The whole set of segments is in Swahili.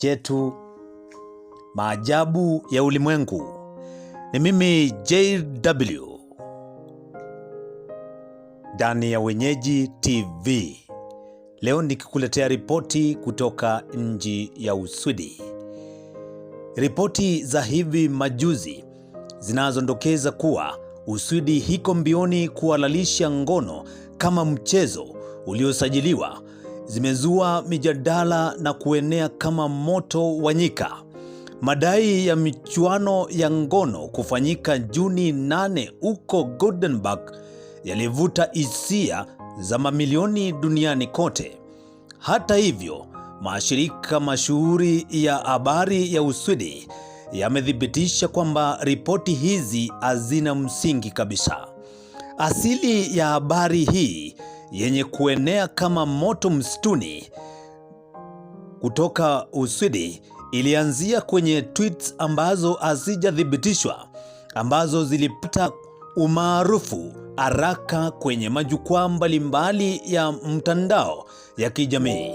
chetu, maajabu ya ulimwengu. Ni mimi JW ndani ya Wenyeji TV. Leo nikikuletea ripoti kutoka nchi ya Uswidi. Ripoti za hivi majuzi zinazondokeza kuwa Uswidi hiko mbioni kuhalalisha ngono kama mchezo uliosajiliwa zimezua mijadala na kuenea kama moto wa nyika. Madai ya michuano ya ngono kufanyika Juni 8 huko Gothenburg yalivuta hisia za mamilioni duniani kote. Hata hivyo, mashirika mashuhuri ya habari ya Uswidi yamethibitisha kwamba ripoti hizi hazina msingi kabisa. Asili ya habari hii yenye kuenea kama moto msituni kutoka Uswidi ilianzia kwenye tweets ambazo hazijathibitishwa, ambazo zilipata umaarufu haraka kwenye majukwaa mbalimbali ya mtandao ya kijamii.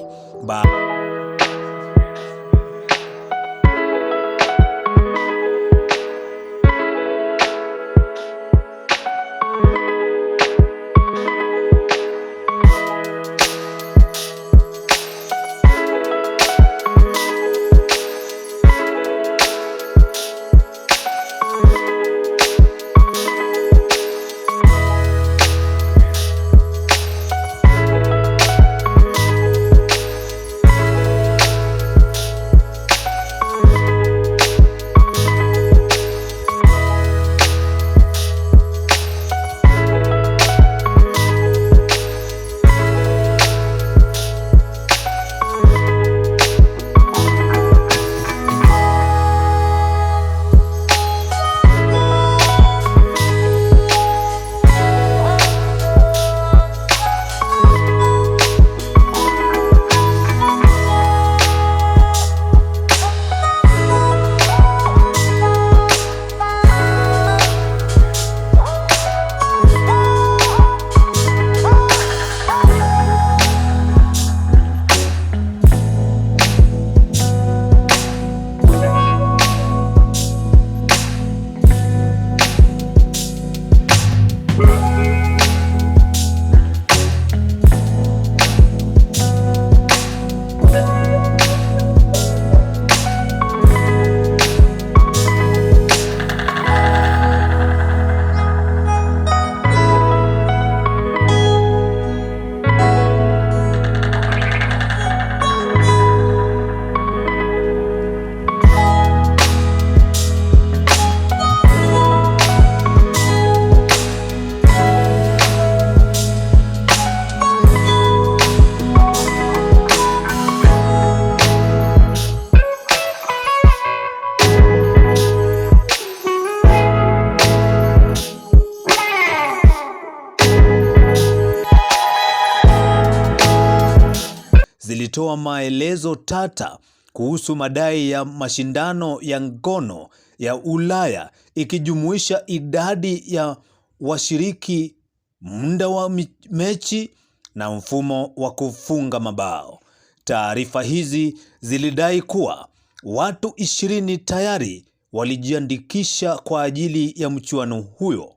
Zilitoa maelezo tata kuhusu madai ya mashindano ya ngono ya Ulaya, ikijumuisha idadi ya washiriki, muda wa mechi na mfumo wa kufunga mabao. Taarifa hizi zilidai kuwa watu 20 tayari walijiandikisha kwa ajili ya mchuano huyo,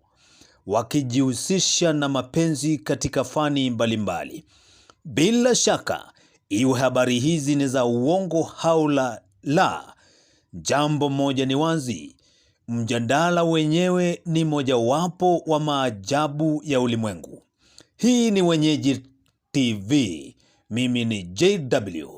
wakijihusisha na mapenzi katika fani mbalimbali. Bila shaka, iwe habari hizi ni za uongo au la, jambo moja ni wazi: mjadala wenyewe ni mojawapo wa maajabu ya ulimwengu. Hii ni Wenyeji TV. Mimi ni JW.